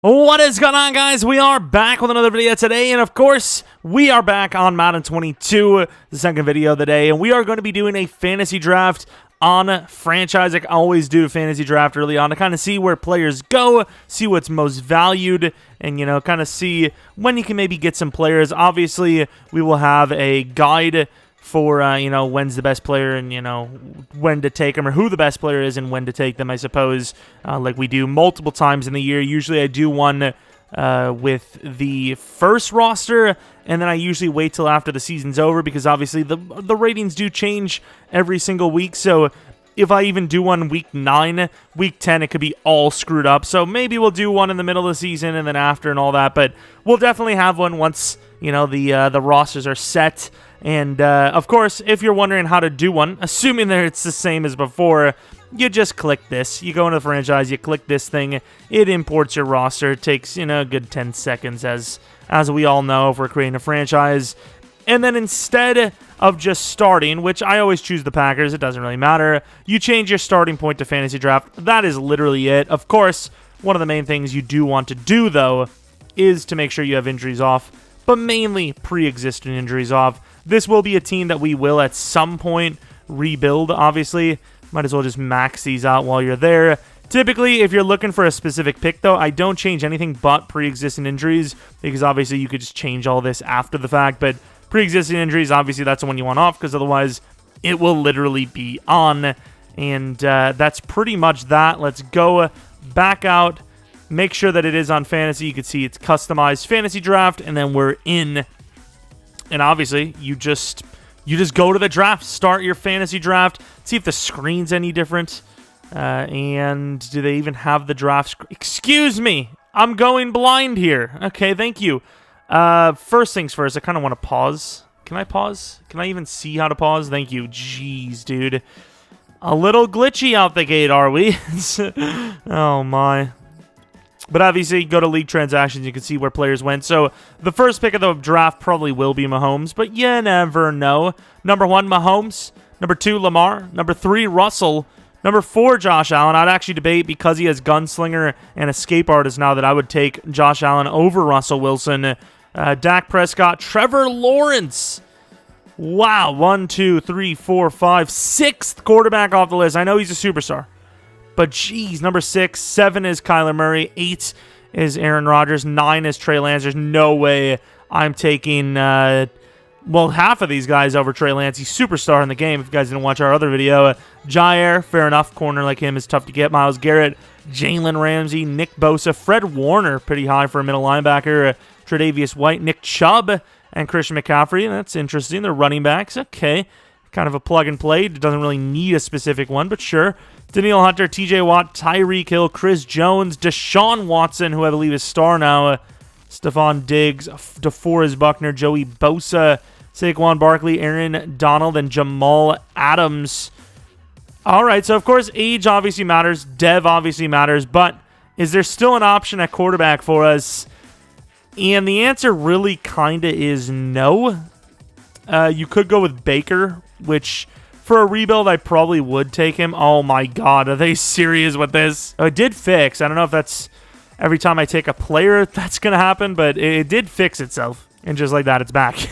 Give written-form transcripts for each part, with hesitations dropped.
What is going on, guys? We are back with another video today, and of course, we are back on Madden 22, the second video of the day, and we are going to be doing a fantasy draft on franchise. I always do a fantasy draft early on to kind of see where players go, see what's most valued, and, kind of see when you can maybe get some players. Obviously, we will have a guide for, when's the best player and, when to take them, or who the best player is and when to take them, I suppose, like we do multiple times in the year. Usually I do one with the first roster, and then I usually wait till after the season's over because obviously the ratings do change every single week. So if I even do one week 9, week 10, it could be all screwed up. So maybe we'll do one in the middle of the season and then after and all that, but we'll definitely have one once, the rosters are set. And, of course, if you're wondering how to do one, assuming that it's the same as before, you just click this. You go into the franchise, you click this thing, it imports your roster. It takes, a good 10 seconds, as we all know, if we're creating a franchise. And then instead of just starting, which I always choose the Packers, it doesn't really matter, you change your starting point to fantasy draft. That is literally it. Of course, one of the main things you do want to do, though, is to make sure you have injuries off, but mainly pre-existing injuries off. This will be a team that we will at some point rebuild, obviously. Might as well just max these out while you're there. Typically, if you're looking for a specific pick, though, I don't change anything but pre-existing injuries, because obviously you could just change all this after the fact, but pre-existing injuries, obviously that's the one you want off, because otherwise it will literally be on. And that's pretty much that. Let's go back out, make sure that it is on fantasy. You can see it's customized fantasy draft, and then we're in. And obviously, you just go to the draft, start your fantasy draft, see if the screen's any different. And do they even have the draft? Excuse me, I'm going blind here. Okay, thank you. First things first, I kind of want to pause. Can I pause? Can I even see how to pause? Thank you. Jeez, dude. A little glitchy out the gate, are we? Oh, my. But obviously, go to League Transactions, you can see where players went. So the first pick of the draft probably will be Mahomes, but you never know. Number 1, Mahomes. Number 2, Lamar. Number 3, Russell. Number 4, Josh Allen. I'd actually debate, because he has Gunslinger and Escape Artist now, that I would take Josh Allen over Russell Wilson. Dak Prescott. Trevor Lawrence. Wow. 1, 2, 3, 4, 5. 6th quarterback off the list. I know he's a superstar. But, geez, number 6, 7 is Kyler Murray, 8 is Aaron Rodgers, 9 is Trey Lance. There's no way I'm taking, half of these guys over Trey Lance. He's superstar in the game, if you guys didn't watch our other video. Jair, fair enough, corner like him is tough to get. Myles Garrett, Jalen Ramsey, Nick Bosa, Fred Warner, pretty high for a middle linebacker, Tre'Davious White, Nick Chubb, and Christian McCaffrey. That's interesting. They're running backs. Okay, kind of a plug and play. It doesn't really need a specific one, but sure. Danielle Hunter, TJ Watt, Tyreek Hill, Chris Jones, Deshaun Watson, who I believe is star now, Stephon Diggs, DeForest Buckner, Joey Bosa, Saquon Barkley, Aaron Donald, and Jamal Adams. All right, so of course age obviously matters, dev obviously matters, but is there still an option at quarterback for us? And the answer really kind of is no. You could go with Baker, which for a rebuild, I probably would take him. Oh my god, are they serious with this? Oh, it did fix. I don't know if that's every time I take a player that's going to happen, but it did fix itself. And just like that, it's back.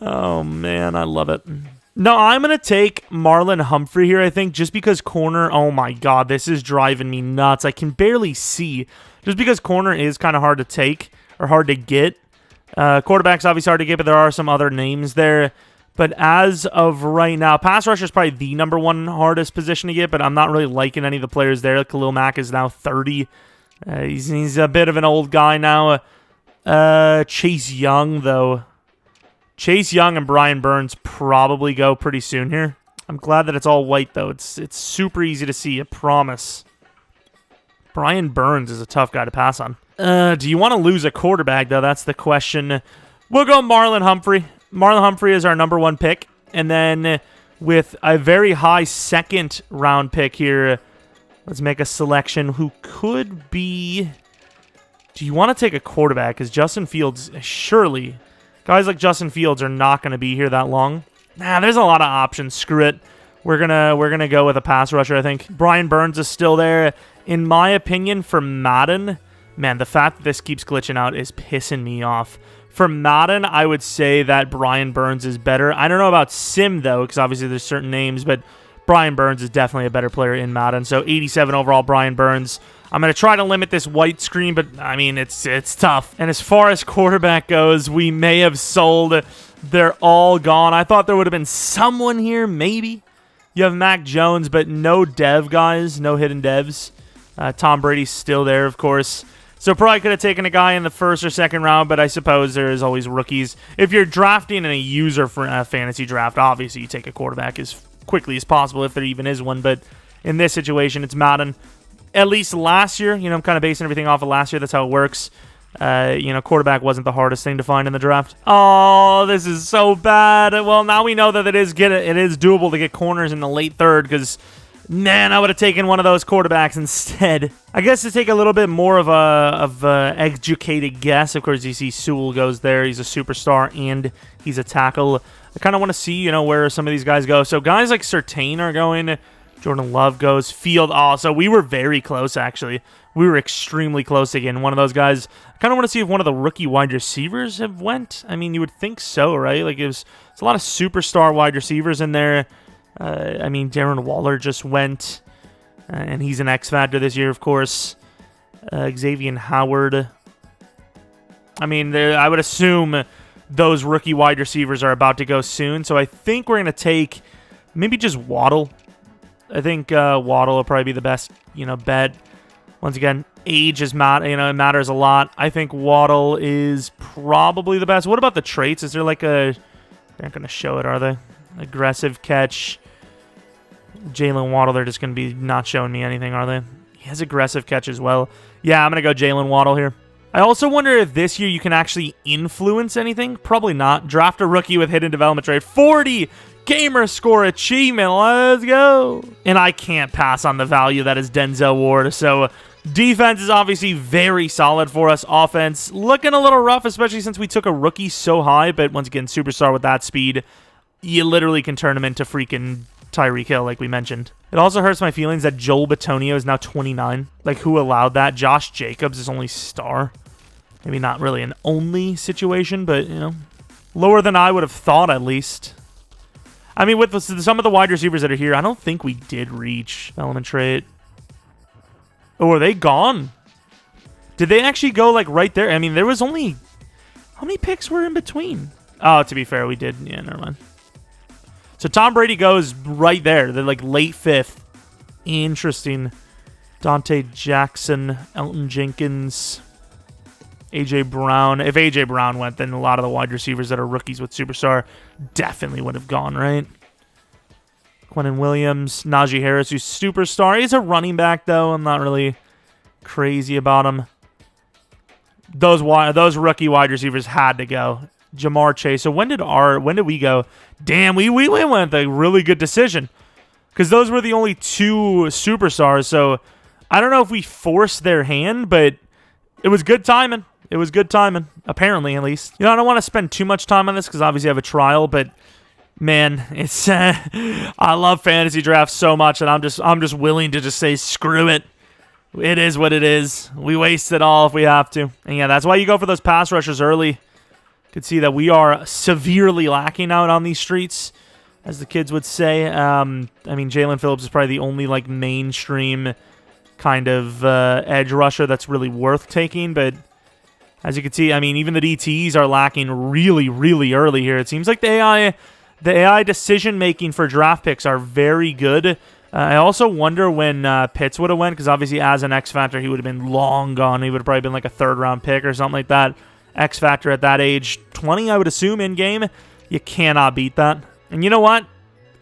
Oh man, I love it. No, I'm going to take Marlon Humphrey here, I think, just because corner, oh my god, this is driving me nuts. I can barely see. Just because corner is kind of hard to take, or hard to get. Quarterback's obviously hard to get, but there are some other names there. But as of right now, pass rusher is probably the number 1 hardest position to get, but I'm not really liking any of the players there. Khalil Mack is now 30. He's a bit of an old guy now. Chase Young, though. Chase Young and Brian Burns probably go pretty soon here. I'm glad that it's all white, though. It's super easy to see, I promise. Brian Burns is a tough guy to pass on. Do you want to lose a quarterback, though? That's the question. We'll go Marlon Humphrey. Marlon Humphrey is our number 1 pick. And then with a very high 2nd round pick here, let's make a selection who could be... Do you want to take a quarterback? Because Justin Fields, surely... Guys like Justin Fields are not going to be here that long. Nah, there's a lot of options. Screw it. We're gonna go with a pass rusher, I think. Brian Burns is still there. In my opinion, for Madden, man, the fact that this keeps glitching out is pissing me off. For Madden, I would say that Brian Burns is better. I don't know about Sim, though, because obviously there's certain names, but Brian Burns is definitely a better player in Madden. So 87 overall, Brian Burns. I'm going to try to limit this white screen, but, I mean, it's tough. And as far as quarterback goes, we may have sold. They're all gone. I thought there would have been someone here, maybe. You have Mac Jones, but no dev, guys. No hidden devs. Tom Brady's still there, of course. So probably could have taken a guy in the first or second round, but I suppose there is always rookies. If you're drafting in a user fantasy draft, obviously you take a quarterback as quickly as possible, if there even is one. But in this situation, it's Madden. At least last year, I'm kind of basing everything off of last year. That's how it works. Quarterback wasn't the hardest thing to find in the draft. Oh, this is so bad. Well, now we know that it is doable to get corners in the late third because, man, I would have taken one of those quarterbacks instead. I guess to take a little bit more of a educated guess, of course, you see Sewell goes there. He's a superstar and he's a tackle. I kind of want to see, where some of these guys go. So guys like Surtain are going. Jordan Love goes. Field. Oh, so we were very close, actually. We were extremely close again. One of those guys. I kind of want to see if one of the rookie wide receivers have went. I mean, you would think so, right? Like, it's a lot of superstar wide receivers in there. I mean, Darren Waller just went, and he's an X Factor this year, of course. Xavier Howard. I mean, I would assume those rookie wide receivers are about to go soon, so I think we're going to take maybe just Waddle. I think Waddle will probably be the best, bet. Once again, age is it matters a lot. I think Waddle is probably the best. What about the traits? Is there like they're not going to show it, are they? Aggressive catch. Jalen Waddle, they're just going to be not showing me anything, are they? He has aggressive catch as well. Yeah, I'm going to go Jalen Waddle here. I also wonder if this year you can actually influence anything. Probably not. Draft a rookie with hidden development trait. 40 gamer score achievement. Let's go. And I can't pass on the value that is Denzel Ward. So defense is obviously very solid for us. Offense looking a little rough, especially since we took a rookie so high. But once again, superstar with that speed, you literally can turn him into freaking Tyreek Hill, like we mentioned. It also hurts my feelings that Joel Bitonio is now 29. Like, who allowed that? Josh Jacobs is only star. Maybe not really an only situation, but, lower than I would have thought, at least. I mean, with some of the wide receivers that are here, I don't think we did reach development trait. Oh, are they gone? Did they actually go, like, right there? I mean, there was only... How many picks were in between? Oh, to be fair, we did. Yeah, never mind. So Tom Brady goes right there. They're like late 5th. Interesting. Dante Jackson, Elton Jenkins, A.J. Brown. If A.J. Brown went, then a lot of the wide receivers that are rookies with superstar definitely would have gone, right? Quinnen Williams, Najee Harris, who's superstar. He's a running back, though. I'm not really crazy about him. Those rookie wide receivers had to go. Jamar Chase. So when did we go? Damn, we went with a really good decision because those were the only 2 superstars. So I don't know if we forced their hand, but it was good timing. It was good timing, apparently, at least. I don't want to spend too much time on this because obviously I have a trial, but man, it's I love fantasy drafts so much that I'm just willing to just say screw it. It is what it is. We waste it all if we have to. And yeah, that's why you go for those pass rushers early. Could see that we are severely lacking out on these streets, as the kids would say. I mean, Jalen Phillips is probably the only like mainstream kind of edge rusher that's really worth taking. But as you can see, I mean, even the DTs are lacking really, really early here. It seems like the AI decision making for draft picks are very good. I also wonder when Pitts would have went, because obviously as an X Factor, he would have been long gone. He would have probably been like a 3rd round pick or something like that. X Factor at that age, 20, I would assume, in-game. You cannot beat that. And you know what?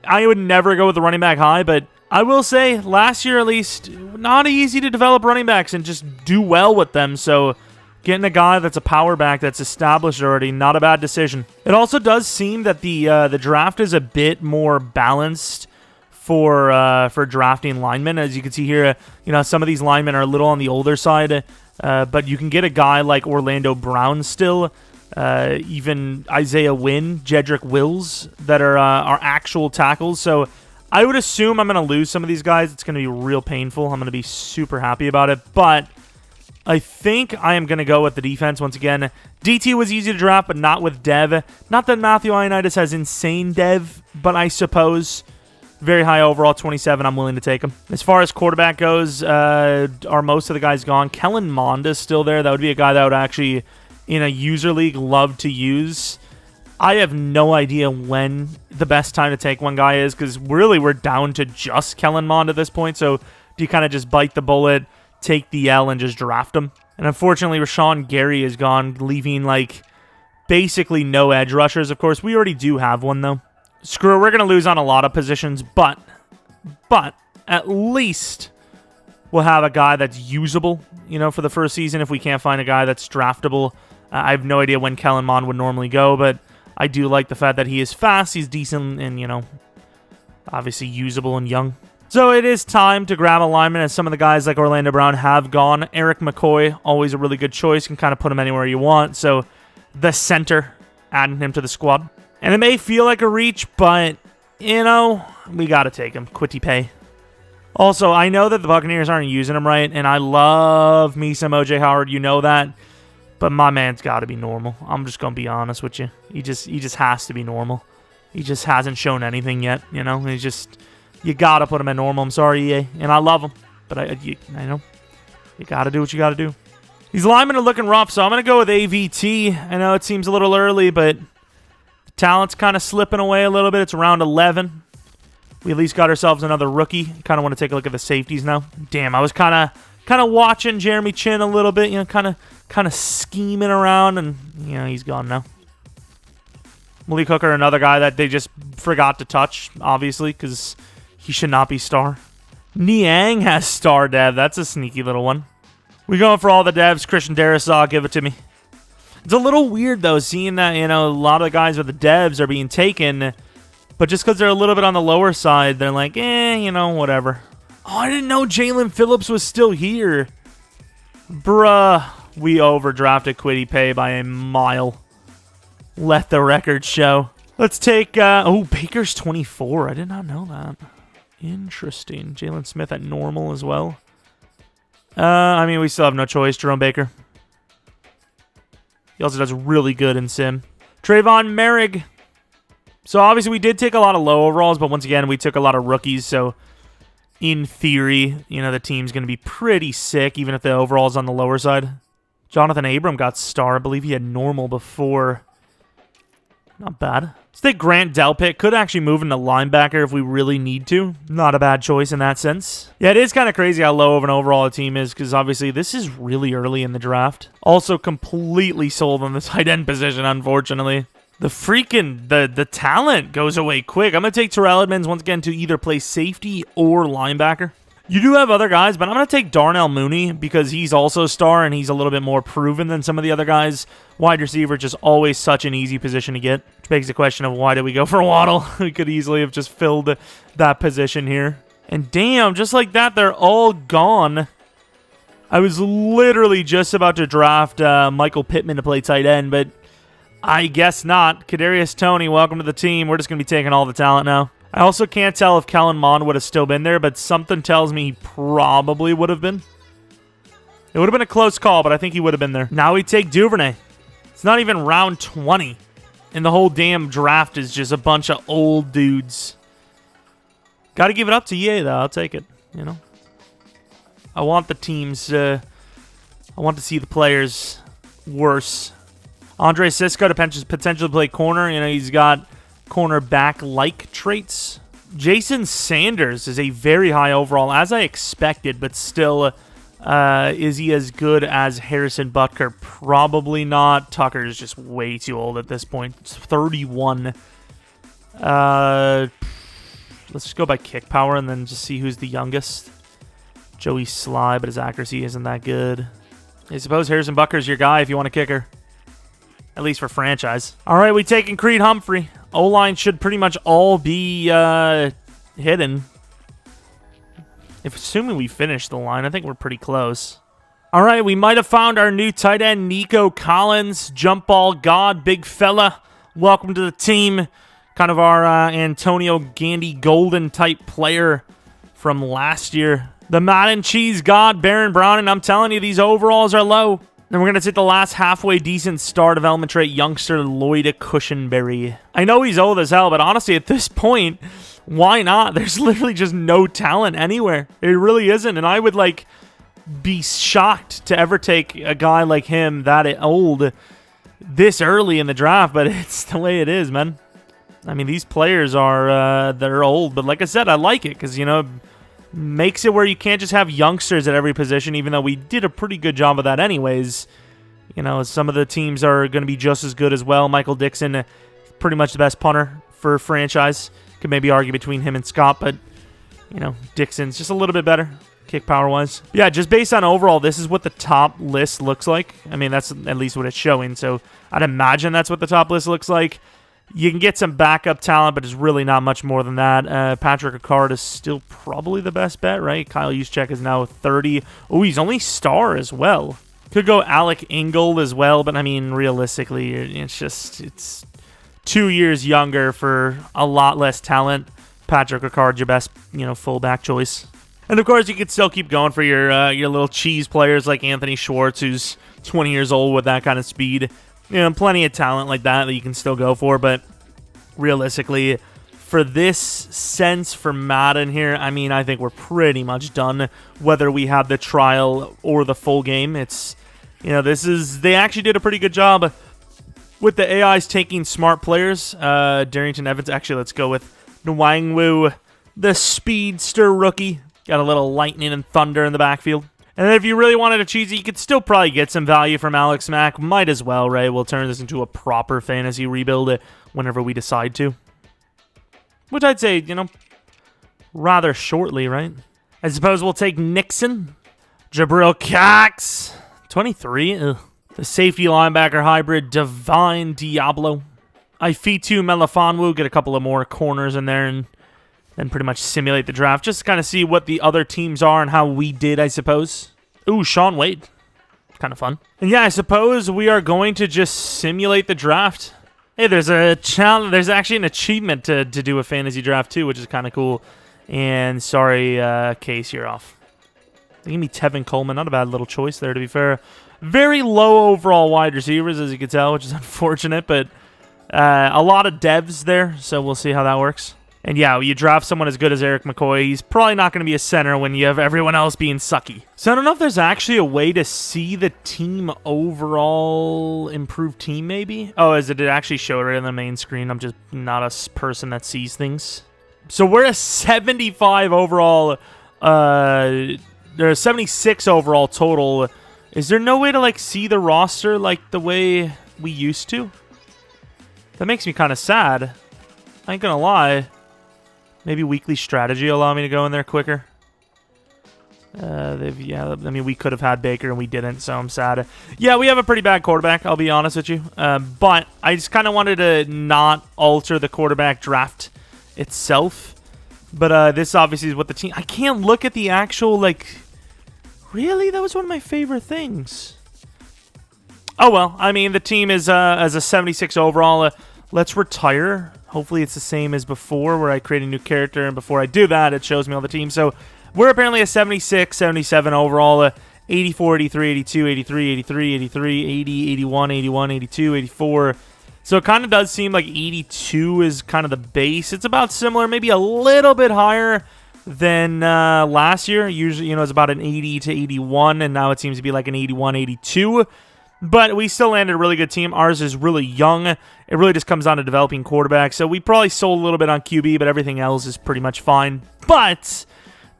I would never go with the running back high, but I will say, last year at least, not easy to develop running backs and just do well with them. So getting a guy that's a power back that's established already, not a bad decision. It also does seem that the draft is a bit more balanced for drafting linemen. As you can see here, some of these linemen are a little on the older side. But you can get a guy like Orlando Brown still, even Isaiah Wynn, Jedrick Wills, that are actual tackles. So I would assume I'm going to lose some of these guys. It's going to be real painful. I'm going to be super happy about it. But I think I am going to go with the defense once again. DT was easy to draft, but not with Dev. Not that Matthew Ioannidis has insane Dev, but I suppose very high overall, 27. I'm willing to take him. As far as quarterback goes, are most of the guys gone? Kellen Mond is still there. That would be a guy that would actually, in a user league, love to use. I have no idea when the best time to take one guy is, because really we're down to just Kellen Mond at this point. So do you kind of just bite the bullet, take the L, and just draft him? And unfortunately, Rashawn Gary is gone, leaving like basically no edge rushers. Of course, we already do have one though. Screw it, we're going to lose on a lot of positions, but at least we'll have a guy that's usable, you know, for the first season if we can't find a guy that's draftable. I have no idea when Kellen Mond would normally go, but I do like the fact that he is fast, he's decent, and, you know, obviously usable and young. So it is time to grab a lineman, as some of the guys like Orlando Brown have gone. Eric McCoy, always a really good choice. You can kind of put him anywhere you want. So the center, adding him to the squad. And it may feel like a reach, but, you know, we got to take him. Quitty pay. Also, I know that the Buccaneers aren't using him right, and I love me some O.J. Howard. You know that. But my man's got to be normal. I'm just going to be honest with you. He just has to be normal. He just hasn't shown anything yet, you know. He's just, you got to put him at normal. I'm sorry, EA. And I love him. But I know. You got to do what you got to do. These linemen are looking rough, so I'm going to go with AVT. I know it seems a little early, but the talent's kind of slipping away a little bit. It's around 11. We at least got ourselves another rookie. Kind of want to take a look at the safeties now. Damn, I was kind of watching Jeremy Chin a little bit, you know, kind of scheming around, and, you know, he's gone now. Malik Hooker, another guy that they just forgot to touch, obviously, because he should not be star. Niang has star dev. That's a sneaky little one. We going for all the devs. Christian Darrisaw, give it to me. It's a little weird, though, seeing that, you know, a lot of the guys with the devs are being taken, but just because they're a little bit on the lower side, they're like, you know, whatever. Oh, I didn't know Jalen Phillips was still here. Bruh. We overdrafted Quiddy Pay by a mile. Let the record show. Let's take... Baker's 24. I did not know that. Interesting. Jalen Smith at normal as well. I mean, we still have no choice. Jeromepkr. He also does really good in Sim. Trayvon Merrick. So, obviously, we did take a lot of low overalls, but once again, we took a lot of rookies, so in theory, you know, the team's going to be pretty sick, even if the overall's on the lower side. Jonathan Abram got star. I believe he had normal before. Not bad. Let's take Grant Delpit. Could actually move into linebacker if we really need to. Not a bad choice in that sense. Yeah, it is kind of crazy how low of an overall the team is, because obviously this is really early in the draft. Also completely sold on the tight end position, unfortunately. The freaking, the talent goes away quick. I'm going to take Terrell Edmonds once again to either play safety or linebacker. You do have other guys, but I'm going to take Darnell Mooney because he's also a star and he's a little bit more proven than some of the other guys. Wide receiver, just always such an easy position to get. Which begs the question of why did we go for Waddle? We could easily have just filled that position here. And damn, just like that, they're all gone. I was literally just about to draft Michael Pittman to play tight end, but I guess not. Kadarius Toney, welcome to the team. We're just going to be taking all the talent now. I also can't tell if Kellen Mond would have still been there, but something tells me he probably would have been. It would have been a close call, but I think he would have been there. Now we take Duvernay. It's not even round 20, and the whole damn draft is just a bunch of old dudes. Got to give it up to EA, though. I'll take it, you know. I want the teams, I want to see the players worse. Andre Sisco to potentially play corner. You know, he's got cornerback-like traits. Jason Sanders is a very high overall, as I expected, but still, is he as good as Harrison Butker? Probably not. Tucker is just way too old at this point. It's 31. Let's just go by kick power and then just see who's the youngest. Joey Sly, but his accuracy isn't that good. I suppose Harrison Butker's your guy if you want a kicker. At least for franchise. All right, we taking Creed Humphrey. O-line should pretty much all be hidden. Assuming we finish the line, I think we're pretty close. All right, we might have found our new tight end, Nico Collins. Jump ball god, big fella. Welcome to the team. kind of our Antonio Gandy Golden type player from last year. The Madden cheese god, Baron Brown, and I'm telling you, these overalls are low. Then we're going to take the last halfway decent star development trait, youngster Lloyd Cushenberry. I know he's old as hell, but honestly, at this point, why not? There's literally just no talent anywhere. It really isn't, and I would, like, be shocked to ever take a guy like him that old this early in the draft, but it's the way it is, man. I mean, these players are, they're old, but like I said, I like it because, you know, makes it where you can't just have youngsters at every position, even though we did a pretty good job of that anyways. You know, some of the teams are going to be just as good as well. Michael Dixon, pretty much the best punter for franchise. Could maybe argue between him and Scott, but, you know, Dixon's just a little bit better, kick power-wise. Yeah, just based on overall, this is what the top list looks like. I mean, that's at least what it's showing, so I'd imagine that's what the top list looks like. You can get some backup talent, but it's really not much more than that. Patrick Ricard is still probably the best bet, right? Kyle Juszczyk is now 30. Oh, he's only star as well. Could go Alec Ingold as well, but I mean, realistically, it's 2 years younger for a lot less talent. Patrick Ricard, your best, you know, fullback choice. And of course, you could still keep going for your little cheese players like Anthony Schwartz, who's 20 years old with that kind of speed. You know, plenty of talent like that you can still go for, but realistically, for this sense for Madden here, I mean, I think we're pretty much done, whether we have the trial or the full game. It's, you know, they actually did a pretty good job with the AIs taking smart players. Darrington Evans, actually, let's go with Nwangwu, the speedster rookie. Got a little lightning and thunder in the backfield. And then if you really wanted a cheesy, you could still probably get some value from Alex Mack. Might as well, right? We'll turn this into a proper fantasy rebuild whenever we decide to. Which I'd say, you know, rather shortly, right? I suppose we'll take Nixon. Jabril Cox, 23. Ugh. The safety linebacker hybrid, Divine Diablo. Ifeatu Melifonwu, get a couple of more corners in there and then pretty much simulate the draft. Just to kind of see what the other teams are and how we did, I suppose. Ooh, Sean Wade. Kind of fun. And yeah, I suppose we are going to just simulate the draft. Hey, there's a challenge. There's actually an achievement to do a fantasy draft too, which is kind of cool. And sorry, Case, you're off. Give me Tevin Coleman. Not a bad little choice there, to be fair. Very low overall wide receivers, as you can tell, which is unfortunate, but a lot of devs there, so we'll see how that works. And yeah, you draft someone as good as Eric McCoy, he's probably not going to be a center when you have everyone else being sucky. So I don't know if there's actually a way to see the team overall improved team, maybe? Oh, is it actually showed right on the main screen? I'm just not a person that sees things. So we're a 75 overall, there's 76 overall total. Is there no way to, like, see the roster like the way we used to? That makes me kind of sad. I ain't gonna lie. Maybe weekly strategy allow me to go in there quicker. Yeah, I mean, we could have had Baker and we didn't, so I'm sad. Yeah, we have a pretty bad quarterback, I'll be honest with you. But I just kind of wanted to not alter the quarterback draft itself. But this obviously is what the team... I can't look at the actual, like... Really? That was one of my favorite things. Oh, well. I mean, the team is as a 76 overall. Let's retire. Hopefully it's the same as before where I create a new character, and before I do that, it shows me all the teams. So we're apparently a 76, 77 overall, 84, 83, 82, 83, 83, 83, 80, 81, 81, 82, 84. So it kind of does seem like 82 is kind of the base. It's about similar, maybe a little bit higher than last year. Usually, you know, it's about an 80 to 81, and now it seems to be like an 81, 82. But we still landed a really good team. Ours is really young. It really just comes down to developing quarterbacks. So we probably sold a little bit on QB, but everything else is pretty much fine. But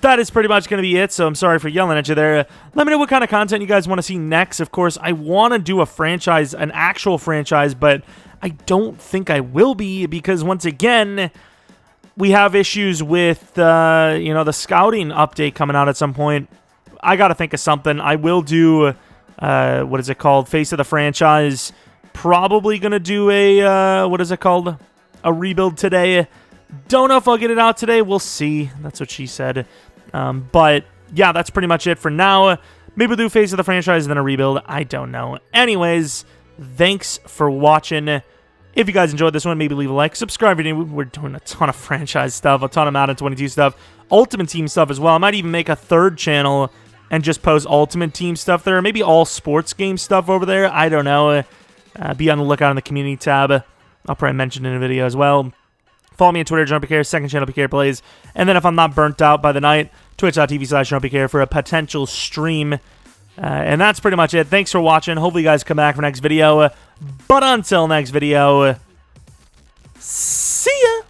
that is pretty much going to be it. So I'm sorry for yelling at you there. Let me know what kind of content you guys want to see next. Of course, I want to do a franchise, an actual franchise, but I don't think I will be because, once again, we have issues with, you know, the scouting update coming out at some point. I got to think of something. I will do... what is it called? Face of the franchise. Probably going to do a, what is it called? A rebuild today. Don't know if I'll get it out today. We'll see. That's what she said. But yeah, that's pretty much it for now. Maybe we'll do Face of the franchise and then a rebuild. I don't know. Anyways, thanks for watching. If you guys enjoyed this one, maybe leave a like, subscribe if you're new. We're doing a ton of franchise stuff, a ton of Madden 22 stuff, Ultimate Team stuff as well. I might even make a third channel and just post Ultimate Team stuff there, maybe all sports game stuff over there. I don't know. Be on the lookout in the community tab. I'll probably mention it in a video as well. Follow me on Twitter, Jeromepkr, second channel, PK Plays. And then if I'm not burnt out by the night, twitch.tv/Jeromepkr for a potential stream. And that's pretty much it. Thanks for watching. Hopefully you guys come back for next video. But until next video, see ya!